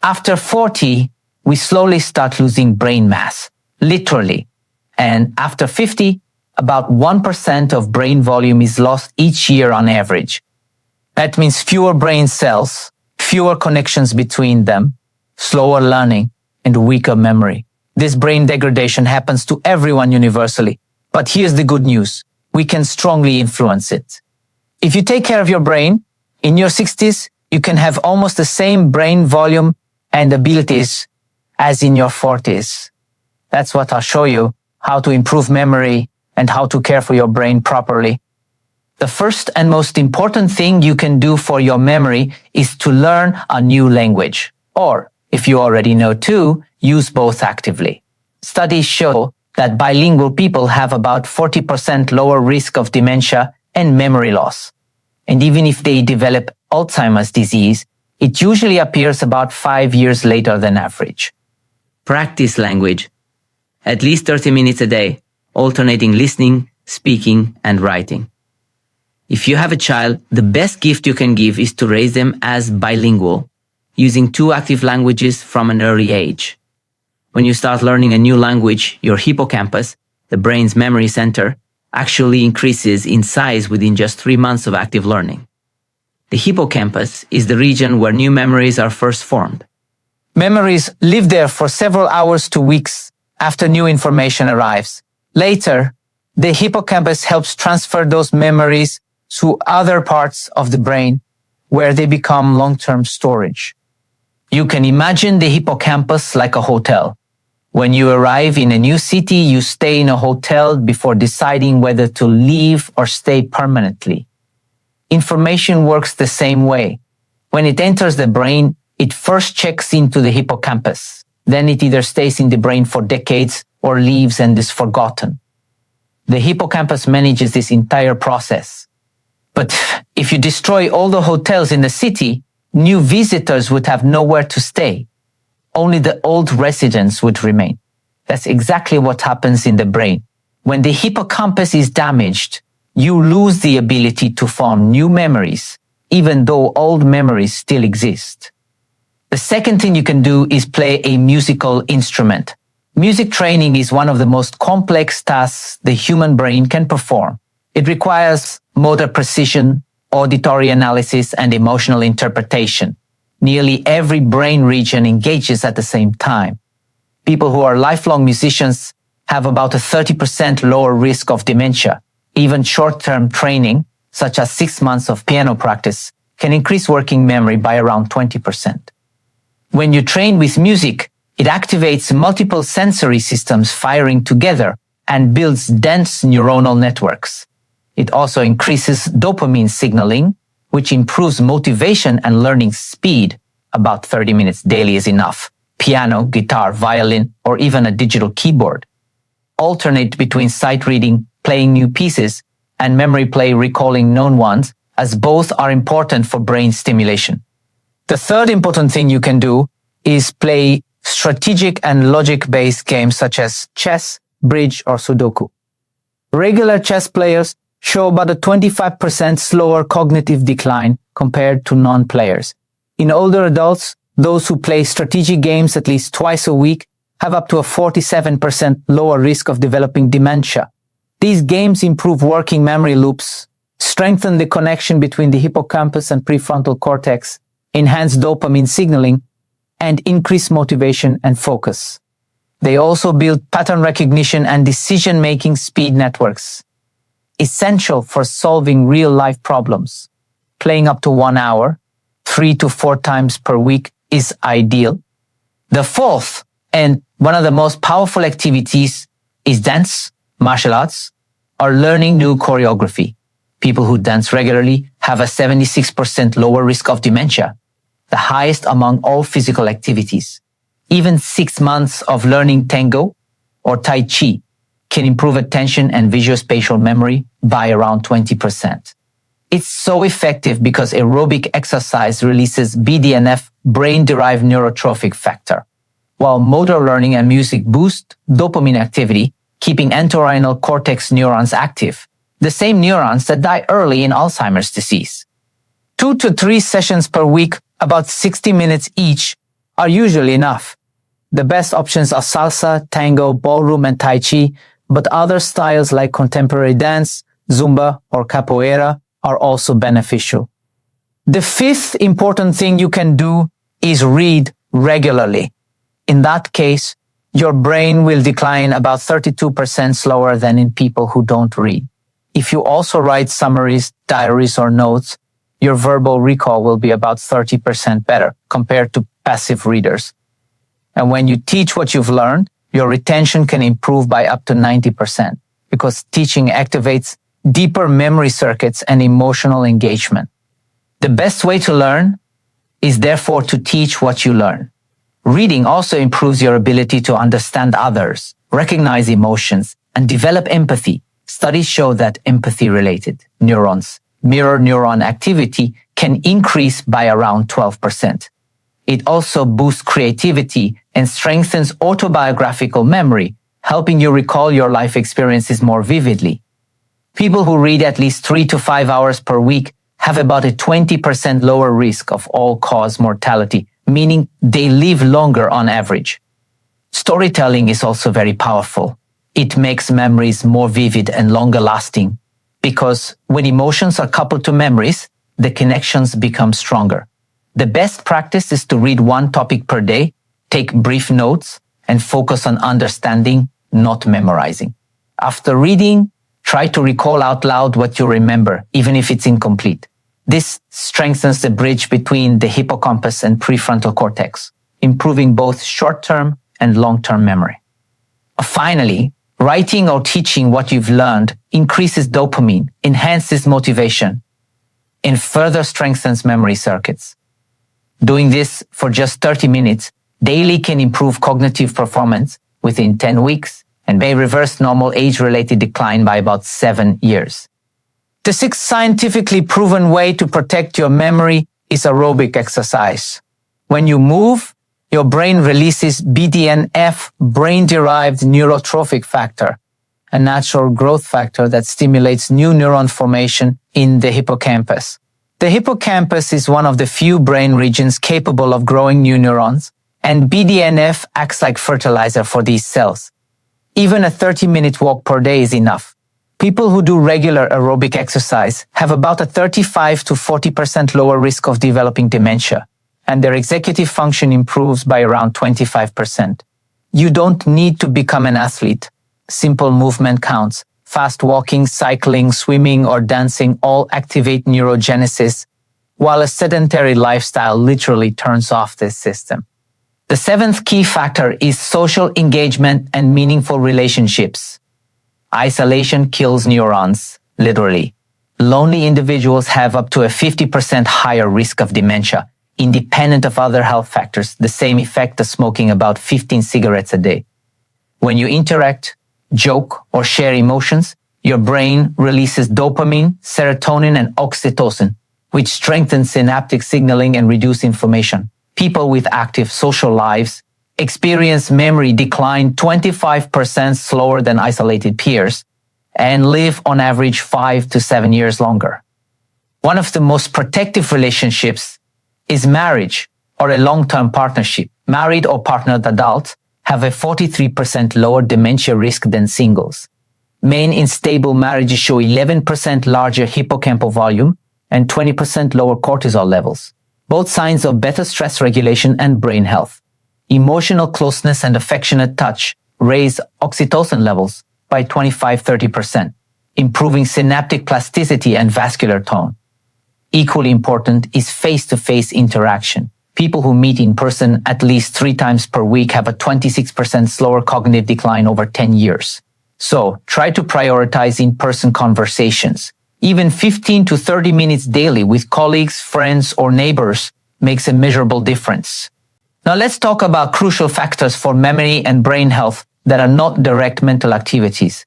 After 40, we slowly start losing brain mass, literally. And after 50, about 1% of brain volume is lost each year on average. That means fewer brain cells, fewer connections between them, slower learning, and weaker memory. This brain degradation happens to everyone universally. But here's the good news. We can strongly influence it. If you take care of your brain, in your 60s, you can have almost the same brain volume and abilities as in your 40s. That's what I'll show you, how to improve memory and how to care for your brain properly. The first and most important thing you can do for your memory is to learn a new language. Or, if you already know two, use both actively. Studies show that bilingual people have about 40% lower risk of dementia and memory loss. And even if they develop Alzheimer's disease, it usually appears about 5 years later than average. Practice language. At least 30 minutes a day, alternating listening, speaking, and writing. If you have a child, the best gift you can give is to raise them as bilingual, using 2 active languages from an early age. When you start learning a new language, your hippocampus, the brain's memory center, actually increases in size within just 3 months of active learning. The hippocampus is the region where new memories are first formed. Memories live there for several hours to weeks after new information arrives. Later, the hippocampus helps transfer those memories to other parts of the brain where they become long-term storage. You can imagine the hippocampus like a hotel. When you arrive in a new city, you stay in a hotel before deciding whether to leave or stay permanently. Information works the same way. When it enters the brain, it first checks into the hippocampus. Then it either stays in the brain for decades or leaves and is forgotten. The hippocampus manages this entire process. But if you destroy all the hotels in the city, new visitors would have nowhere to stay. Only the old residents would remain. That's exactly what happens in the brain. When the hippocampus is damaged, you lose the ability to form new memories, even though old memories still exist. The second thing you can do is play a musical instrument. Music training is one of the most complex tasks the human brain can perform. It requires motor precision, auditory analysis, and emotional interpretation. Nearly every brain region engages at the same time. People who are lifelong musicians have about a 30% lower risk of dementia. Even short-term training, such as 6 months of piano practice, can increase working memory by around 20%. When you train with music, it activates multiple sensory systems firing together and builds dense neuronal networks. It also increases dopamine signaling, which improves motivation and learning speed. About 30 minutes daily is enough. Piano, guitar, violin, or even a digital keyboard. Alternate between sight reading, playing new pieces, and memory play recalling known ones, as both are important for brain stimulation. The third important thing you can do is play strategic and logic-based games such as chess, bridge, or sudoku. Regular chess players show about a 25% slower cognitive decline compared to non-players. In older adults, those who play strategic games at least twice a week have up to a 47% lower risk of developing dementia. These games improve working memory loops, strengthen the connection between the hippocampus and prefrontal cortex, enhance dopamine signaling, and increase motivation and focus. They also build pattern recognition and decision-making speed networks, essential for solving real-life problems. Playing up to 1 hour, 3 to 4 times per week is ideal. The fourth, and one of the most powerful activities, is dance, martial arts, or learning new choreography. People who dance regularly have a 76% lower risk of dementia, the highest among all physical activities. Even 6 months of learning tango or tai chi can improve attention and visuospatial memory by around 20%. It's so effective because aerobic exercise releases BDNF, brain-derived neurotrophic factor, while motor learning and music boost dopamine activity, keeping entorhinal cortex neurons active, the same neurons that die early in Alzheimer's disease. 2 to 3 sessions per week, about 60 minutes each, are usually enough. The best options are salsa, tango, ballroom, and tai chi, but other styles like contemporary dance, zumba, or capoeira are also beneficial. The fifth important thing you can do is read regularly. In that case, your brain will decline about 32% slower than in people who don't read. If you also write summaries, diaries, or notes, your verbal recall will be about 30% better compared to passive readers. And when you teach what you've learned, your retention can improve by up to 90% because teaching activates deeper memory circuits and emotional engagement. The best way to learn is therefore to teach what you learn. Reading also improves your ability to understand others, recognize emotions, and develop empathy. Studies show that empathy-related neurons, mirror neuron activity, can increase by around 12%. It also boosts creativity and strengthens autobiographical memory, helping you recall your life experiences more vividly. People who read at least 3 to 5 hours per week have about a 20% lower risk of all-cause mortality, meaning they live longer on average. Storytelling is also very powerful. It makes memories more vivid and longer lasting because when emotions are coupled to memories, the connections become stronger. The best practice is to read one topic per day, take brief notes, and focus on understanding, not memorizing. After reading, try to recall out loud what you remember, even if it's incomplete. This strengthens the bridge between the hippocampus and prefrontal cortex, improving both short-term and long-term memory. Finally, writing or teaching what you've learned increases dopamine, enhances motivation, and further strengthens memory circuits. Doing this for just 30 minutes daily can improve cognitive performance within 10 weeks and may reverse normal age-related decline by about 7 years. The sixth scientifically proven way to protect your memory is aerobic exercise. When you move, your brain releases BDNF, brain-derived neurotrophic factor, a natural growth factor that stimulates new neuron formation in the hippocampus. The hippocampus is one of the few brain regions capable of growing new neurons, and BDNF acts like fertilizer for these cells. Even a 30-minute walk per day is enough. People who do regular aerobic exercise have about a 35 to 40% lower risk of developing dementia, and their executive function improves by around 25%. You don't need to become an athlete. Simple movement counts. Fast walking, cycling, swimming, or dancing all activate neurogenesis, while a sedentary lifestyle literally turns off this system. The seventh key factor is social engagement and meaningful relationships. Isolation kills neurons, literally. Lonely individuals have up to a 50% higher risk of dementia, independent of other health factors, the same effect as smoking about 15 cigarettes a day. When you interact, joke, or share emotions, your brain releases dopamine, serotonin, and oxytocin, which strengthens synaptic signaling and reduce inflammation. People with active social lives experience memory decline 25% slower than isolated peers and live on average 5 to 7 years longer. One of the most protective relationships is marriage or a long-term partnership. Married or partnered adults have a 43% lower dementia risk than singles. Men in stable marriages show 11% larger hippocampal volume and 20% lower cortisol levels, both signs of better stress regulation and brain health. Emotional closeness and affectionate touch raise oxytocin levels by 25-30%, improving synaptic plasticity and vascular tone. Equally important is face-to-face interaction. People who meet in person at least 3 times per week have a 26% slower cognitive decline over 10 years. So, try to prioritize in-person conversations. Even 15 to 30 minutes daily with colleagues, friends, or neighbors makes a measurable difference. Now let's talk about crucial factors for memory and brain health that are not direct mental activities.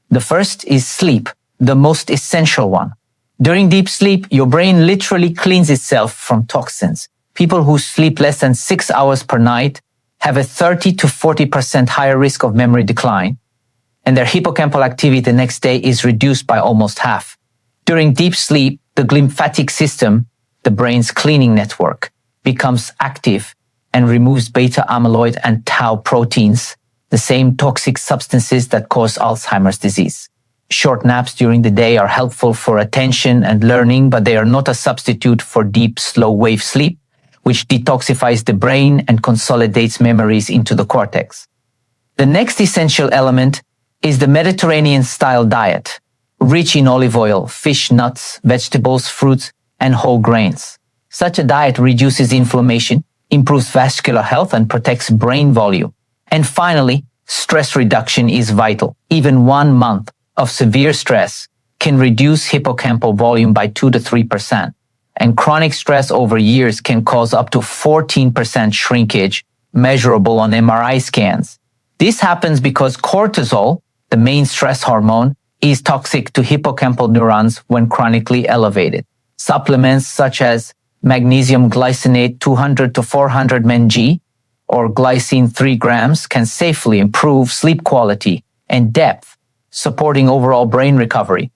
The first is sleep, the most essential one. During deep sleep, your brain literally cleans itself from toxins. People who sleep less than 6 hours per night have a 30 to 40% higher risk of memory decline, and their hippocampal activity the next day is reduced by almost half. During deep sleep, the glymphatic system, the brain's cleaning network, becomes active, and removes beta amyloid and tau proteins, the same toxic substances that cause Alzheimer's disease. Short naps during the day are helpful for attention and learning, but they are not a substitute for deep, slow-wave sleep, which detoxifies the brain and consolidates memories into the cortex. The next essential element is the Mediterranean-style diet, rich in olive oil, fish, nuts, vegetables, fruits, and whole grains. Such a diet reduces inflammation, improves vascular health, and protects brain volume. And finally, stress reduction is vital. Even 1 month of severe stress can reduce hippocampal volume by 2 to 3%, and chronic stress over years can cause up to 14% shrinkage, measurable on MRI scans. This happens because cortisol, the main stress hormone, is toxic to hippocampal neurons when chronically elevated. Supplements such as magnesium glycinate 200 to 400 mg or glycine 3 grams can safely improve sleep quality and depth, supporting overall brain recovery.